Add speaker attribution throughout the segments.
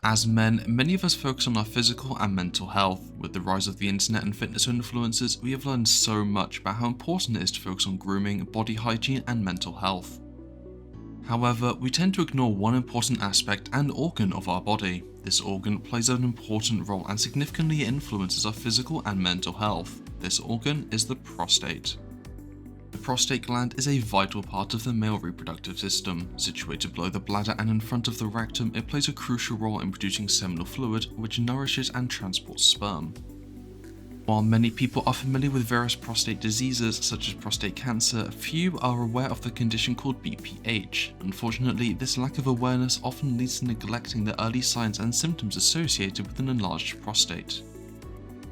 Speaker 1: As men, many of us focus on our physical and mental health. With the rise of the internet and fitness influencers, we have learned so much about how important it is to focus on grooming, body hygiene, and mental health. However, we tend to ignore one important aspect and organ of our body. This organ plays an important role and significantly influences our physical and mental health. This organ is the prostate. The prostate gland is a vital part of the male reproductive system. Situated below the bladder and in front of the rectum, it plays a crucial role in producing seminal fluid, which nourishes and transports sperm. While many people are familiar with various prostate diseases such as prostate cancer, few are aware of the condition called BPH. Unfortunately, this lack of awareness often leads to neglecting the early signs and symptoms associated with an enlarged prostate.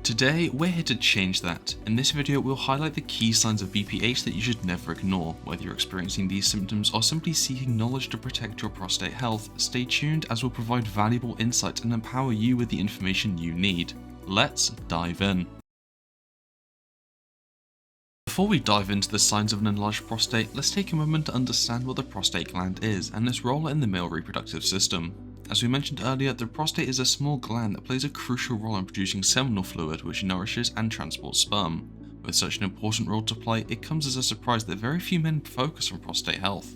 Speaker 1: Today, we're here to change that. In this video, we'll highlight the key signs of BPH that you should never ignore. Whether you're experiencing these symptoms or simply seeking knowledge to protect your prostate health, stay tuned as we'll provide valuable insights and empower you with the information you need. Let's dive in. Before we dive into the signs of an enlarged prostate, let's take a moment to understand what the prostate gland is and its role in the male reproductive system. As we mentioned earlier, the prostate is a small gland that plays a crucial role in producing seminal fluid which nourishes and transports sperm. With such an important role to play, it comes as a surprise that very few men focus on prostate health.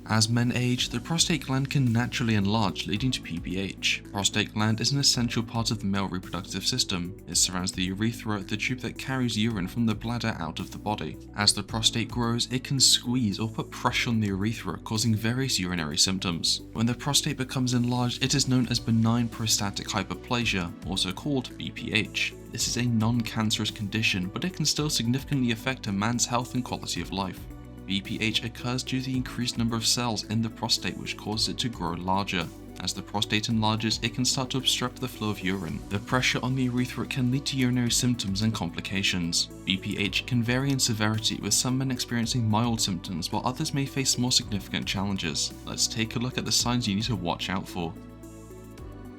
Speaker 1: As men age, the prostate gland can naturally enlarge, leading to BPH. Prostate gland is an essential part of the male reproductive system. It surrounds the urethra, the tube that carries urine from the bladder out of the body. As the prostate grows, it can squeeze or put pressure on the urethra, causing various urinary symptoms. When the prostate becomes enlarged, it is known as benign prostatic hyperplasia, also called BPH. This is a non-cancerous condition, but it can still significantly affect a man's health and quality of life. BPH occurs due to the increased number of cells in the prostate, which causes it to grow larger. As the prostate enlarges, it can start to obstruct the flow of urine. The pressure on the urethra can lead to urinary symptoms and complications. BPH can vary in severity, with some men experiencing mild symptoms while others may face more significant challenges. Let's take a look at the signs you need to watch out for.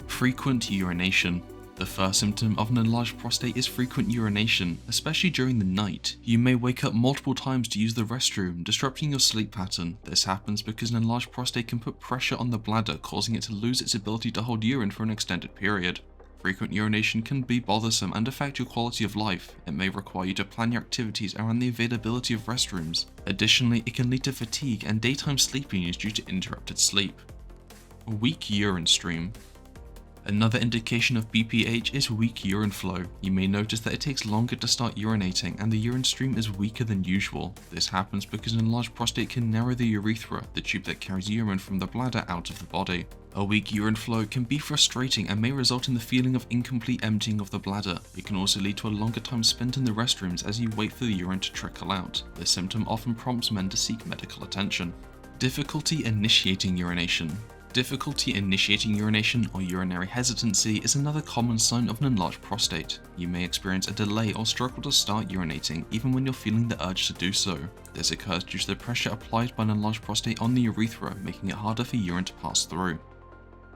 Speaker 1: Frequent urination. The first symptom of an enlarged prostate is frequent urination, especially during the night. You may wake up multiple times to use the restroom, disrupting your sleep pattern. This happens because an enlarged prostate can put pressure on the bladder, causing it to lose its ability to hold urine for an extended period. Frequent urination can be bothersome and affect your quality of life. It may require you to plan your activities around the availability of restrooms. Additionally, it can lead to fatigue and daytime sleepiness due to interrupted sleep. A weak urine stream. Another indication of BPH is weak urine flow. You may notice that it takes longer to start urinating and the urine stream is weaker than usual. This happens because an enlarged prostate can narrow the urethra, the tube that carries urine from the bladder out of the body. A weak urine flow can be frustrating and may result in the feeling of incomplete emptying of the bladder. It can also lead to a longer time spent in the restrooms as you wait for the urine to trickle out. This symptom often prompts men to seek medical attention. Difficulty initiating urination. Difficulty initiating urination or urinary hesitancy is another common sign of an enlarged prostate. You may experience a delay or struggle to start urinating even when you're feeling the urge to do so. This occurs due to the pressure applied by an enlarged prostate on the urethra, making it harder for urine to pass through.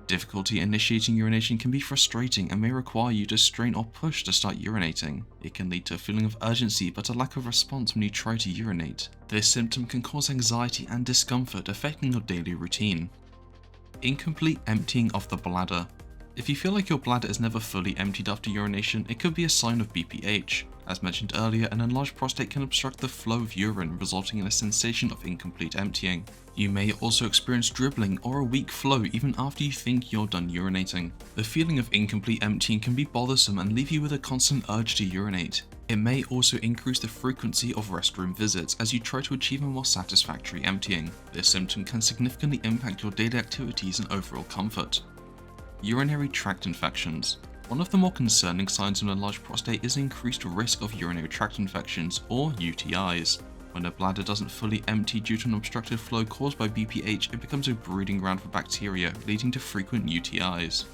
Speaker 1: Difficulty initiating urination can be frustrating and may require you to strain or push to start urinating. It can lead to a feeling of urgency but a lack of response when you try to urinate. This symptom can cause anxiety and discomfort, affecting your daily routine. Incomplete emptying of the bladder. If you feel like your bladder is never fully emptied after urination, it could be a sign of BPH. As mentioned earlier, an enlarged prostate can obstruct the flow of urine, resulting in a sensation of incomplete emptying. You may also experience dribbling or a weak flow even after you think you're done urinating. The feeling of incomplete emptying can be bothersome and leave you with a constant urge to urinate. It may also increase the frequency of restroom visits as you try to achieve a more satisfactory emptying. This symptom can significantly impact your daily activities and overall comfort. Urinary tract infections. One of the more concerning signs of an enlarged prostate is the increased risk of urinary tract infections, or UTIs. When a bladder doesn't fully empty due to an obstructed flow caused by BPH, it becomes a breeding ground for bacteria, leading to frequent UTIs.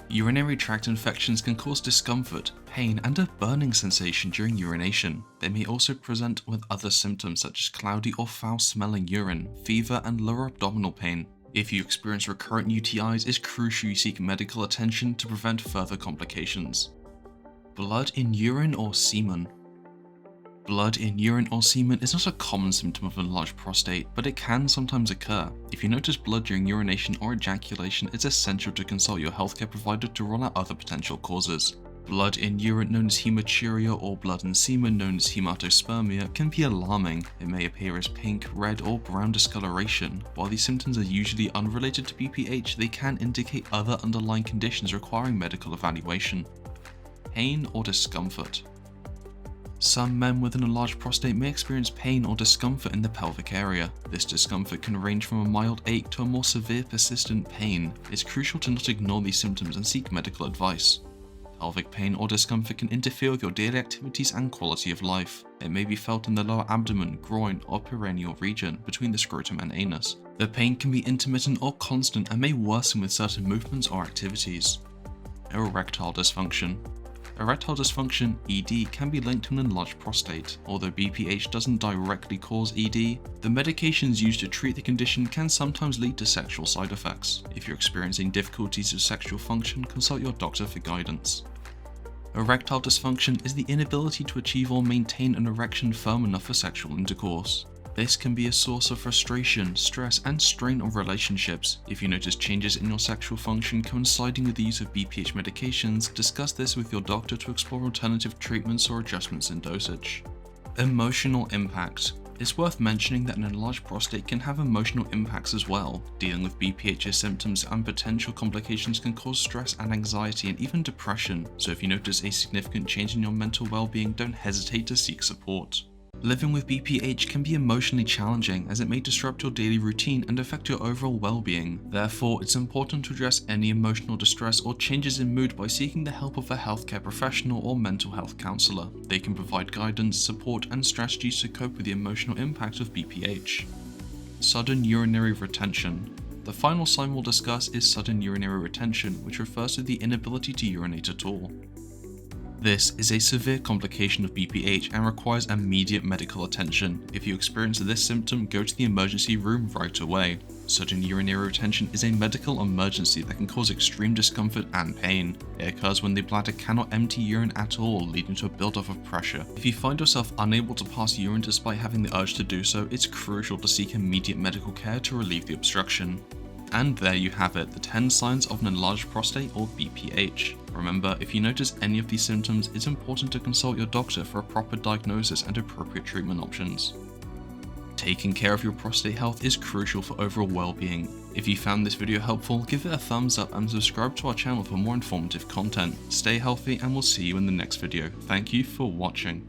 Speaker 1: Urinary tract infections can cause discomfort, pain, and a burning sensation during urination. They may also present with other symptoms such as cloudy or foul-smelling urine, fever, and lower abdominal pain. If you experience recurrent UTIs, it's crucial you seek medical attention to prevent further complications. Blood in urine or semen. Blood in urine or semen is not a common symptom of enlarged prostate, but it can sometimes occur. If you notice blood during urination or ejaculation, it's essential to consult your healthcare provider to rule out other potential causes. Blood in urine known as hematuria or blood in semen known as hematospermia can be alarming. It may appear as pink, red or brown discoloration. While these symptoms are usually unrelated to BPH, they can indicate other underlying conditions requiring medical evaluation. Pain or discomfort. Some men with an enlarged prostate may experience pain or discomfort in the pelvic area. This discomfort can range from a mild ache to a more severe persistent pain. It's crucial to not ignore these symptoms and seek medical advice. Pelvic pain or discomfort can interfere with your daily activities and quality of life. It may be felt in the lower abdomen, groin, or perineal region between the scrotum and anus. The pain can be intermittent or constant and may worsen with certain movements or activities. Erectile dysfunction. Erectile dysfunction, ED, can be linked to an enlarged prostate. Although BPH doesn't directly cause ED, the medications used to treat the condition can sometimes lead to sexual side effects. If you're experiencing difficulties with sexual function, consult your doctor for guidance. Erectile dysfunction is the inability to achieve or maintain an erection firm enough for sexual intercourse. This can be a source of frustration, stress, and strain on relationships. If you notice changes in your sexual function coinciding with the use of BPH medications, discuss this with your doctor to explore alternative treatments or adjustments in dosage. Emotional impact. It's worth mentioning that an enlarged prostate can have emotional impacts as well. Dealing with BPH's symptoms and potential complications can cause stress and anxiety and even depression, so if you notice a significant change in your mental well-being, don't hesitate to seek support. Living with BPH can be emotionally challenging as it may disrupt your daily routine and affect your overall well-being. Therefore, it's important to address any emotional distress or changes in mood by seeking the help of a healthcare professional or mental health counselor. They can provide guidance, support, and strategies to cope with the emotional impact of BPH. Sudden urinary retention. The final sign we'll discuss is sudden urinary retention, which refers to the inability to urinate at all. This is a severe complication of BPH and requires immediate medical attention. If you experience this symptom, go to the emergency room right away. Sudden urinary retention is a medical emergency that can cause extreme discomfort and pain. It occurs when the bladder cannot empty urine at all, leading to a buildup of pressure. If you find yourself unable to pass urine despite having the urge to do so, it's crucial to seek immediate medical care to relieve the obstruction. And there you have it, the 10 signs of an enlarged prostate or BPH. Remember, if you notice any of these symptoms, it's important to consult your doctor for a proper diagnosis and appropriate treatment options. Taking care of your prostate health is crucial for overall well-being. If you found this video helpful, give it a thumbs up and subscribe to our channel for more informative content. Stay healthy and we'll see you in the next video. Thank you for watching.